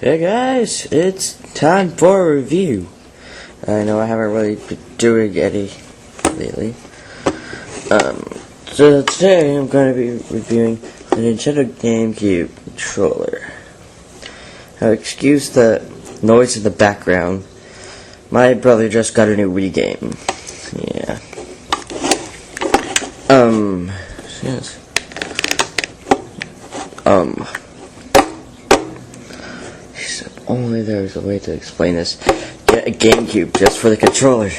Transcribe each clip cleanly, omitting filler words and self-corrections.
Hey guys, it's time for a review. I know I haven't really been doing any lately. So today I'm going to be reviewing the Nintendo Gamecube controller. Now excuse the noise in the background. My brother just got a new Wii game. Yeah. Yes. If only there was a way to explain this. Get a Gamecube just for the controller.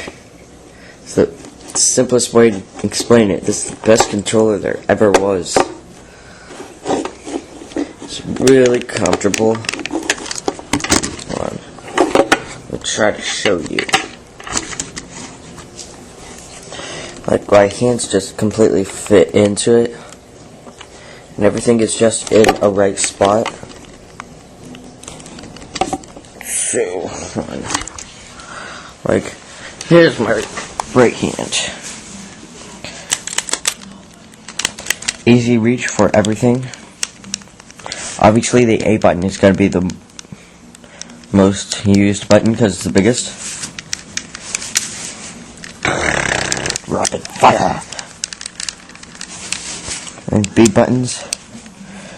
It's the simplest way to explain it. This is the best controller there ever was. It's really comfortable. Hold on. I'll try to show you. Like, my hands just completely fit into it. And everything is just in a right spot. So, hold on. Like, here's my right hand. Easy reach for everything. Obviously, the A button is going to be the most used button because it's the biggest. Rapid fire! And B buttons,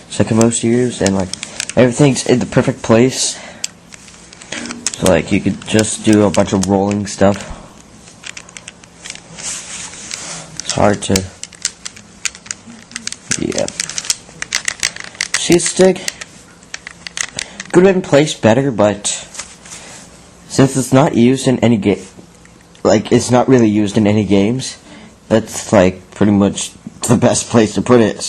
second most used, and like everything's in the perfect place. So like you could just do a bunch of rolling stuff. It's hard to, yeah. See a stick? Could have been placed better, but since it's not used in any game, like it's not really used in any games, that's like pretty much the best place to put it.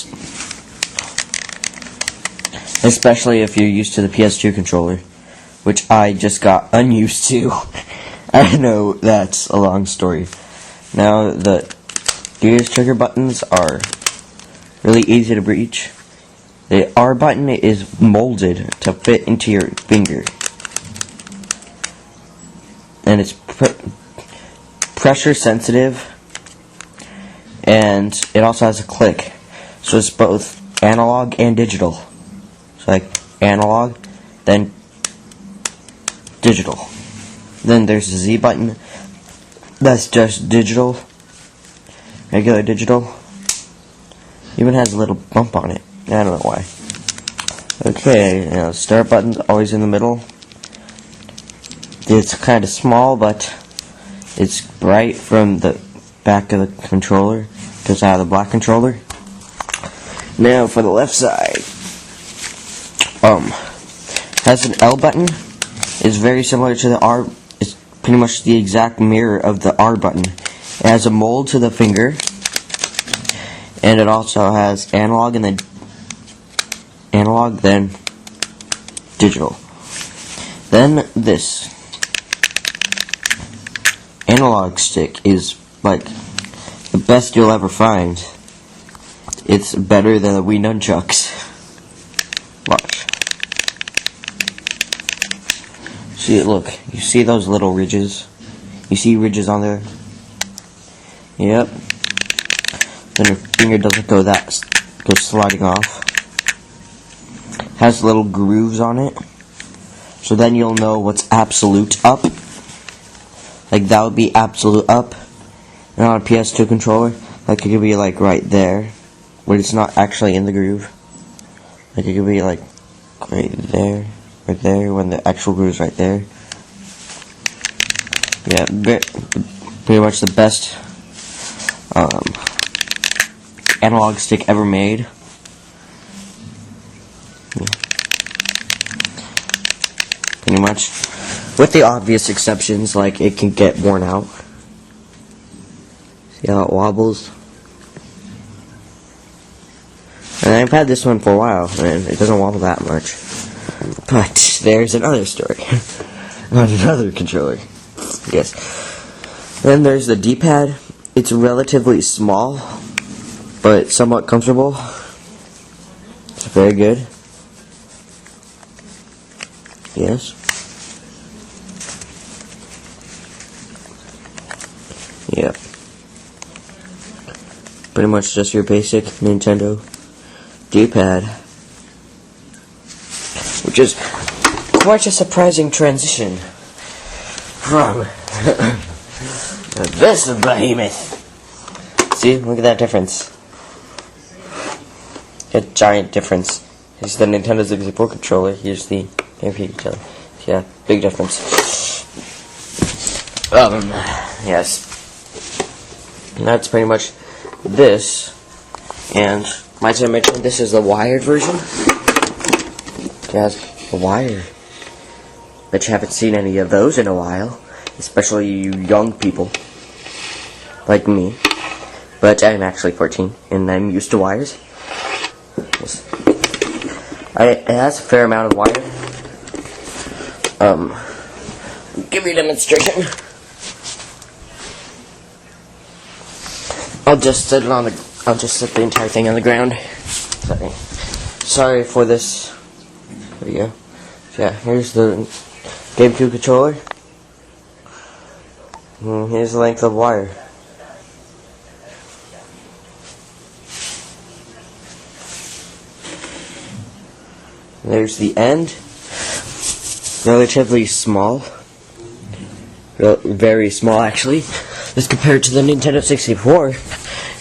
Especially if you're used to the PS2 controller, which I just got unused to. I know that's a long story. Now the gears trigger buttons are really easy to reach. The R button is molded to fit into your finger, and it's pressure sensitive, and it also has a click, so it's both analog and digital. So like analog, then digital. Then there's the Z button, that's just digital, regular digital. Even has a little bump on it. I don't know why. Okay, now start button's always in the middle. It's kind of small, but it's bright from the back of the controller, just out of the black controller. Now for the left side, has an L button. It's very similar to the R. It's pretty much the exact mirror of the R button. It has a mold to the finger, and it also has analog and then digital. Then this analog stick is like the best you'll ever find. It's better than the Wii nunchucks. Watch. See it, look. You see those little ridges? You see ridges on there? Yep. Then your finger doesn't go sliding off. Has little grooves on it. So then you'll know what's absolute up. Like that would be absolute up. And on a PS2 controller, like it could be like right there, but it's not actually in the groove. Like it could be like right there, when the actual groove's right there. Yeah, pretty much the best analog stick ever made. Yeah. Pretty much. With the obvious exceptions, like it can get worn out. See how it wobbles? And I've had this one for a while, and it doesn't wobble that much. But there's another story. On another controller. Yes. Then there's the D-pad. It's relatively small, but somewhat comfortable. It's very good. Yes. Yep. Pretty much just your basic Nintendo D-pad, which is quite a surprising transition from this behemoth. See, look at that difference. A giant difference. Here's the Nintendo 64 controller. Here's the Gamecube controller. Yeah, big difference. Yes. And that's pretty much this. And might I mention this is the wired version? Yes, the wire. Bet you haven't seen any of those in a while. Especially you young people. Like me. But I'm actually 14 and I'm used to wires. Yes. It has a fair amount of wire. Give you a demonstration. I'll just set the entire thing on the ground. Sorry for this. There we go. Yeah, here's the Gamecube controller. And here's the length of wire. There's the end. Relatively small. Very small, actually. As compared to the Nintendo 64.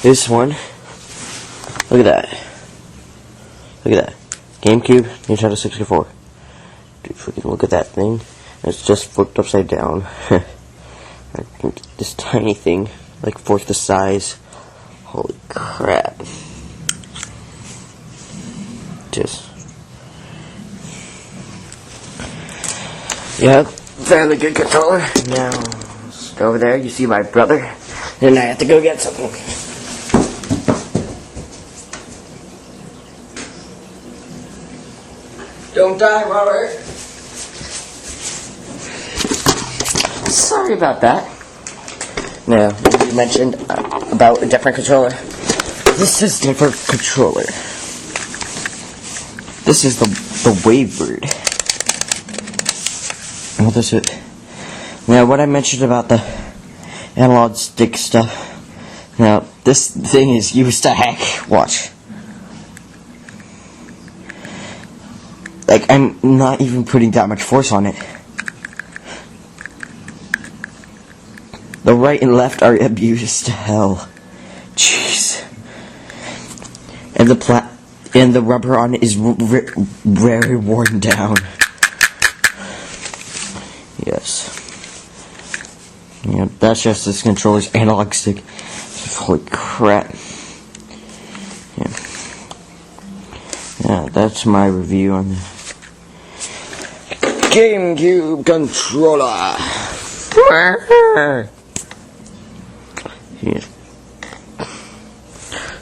This one. Look at that. Look at that. Gamecube, Nintendo 64. Dude, freaking look at that thing. It's just flipped upside down. This tiny thing. Like fourth the size. Holy crap. Just. Yeah, fairly good controller. Now, let's go over there. You see my brother. And I have to go get something. Don't die, Robert. Sorry about that. Now, you mentioned about a different controller. This is a different controller. This is the Wavebird. What is it? Now, what I mentioned about the analog stick stuff. Now, this thing is used to hack. Watch. Like, I'm not even putting that much force on it. The right and left are abused to hell. Jeez. And the rubber on it is very worn down. Yes. Yeah, that's just this controller's analog stick. Holy crap. Yeah, that's my review on the Gamecube controller. Here.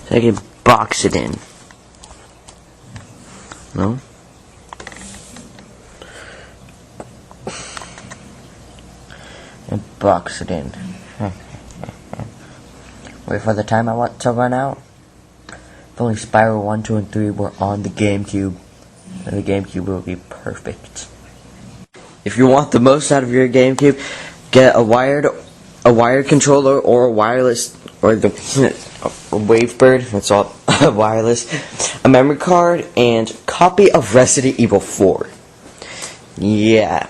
So I can box it in. No? And box it in. Wait for the time I want to run out. If only Spiral 1, 2, and 3 were on the Gamecube, then the Gamecube will be perfect. If you want the most out of your Gamecube, get a wired controller or a wireless, or the Wavebird. That's all wireless. A memory card and copy of Resident Evil 4. Yeah.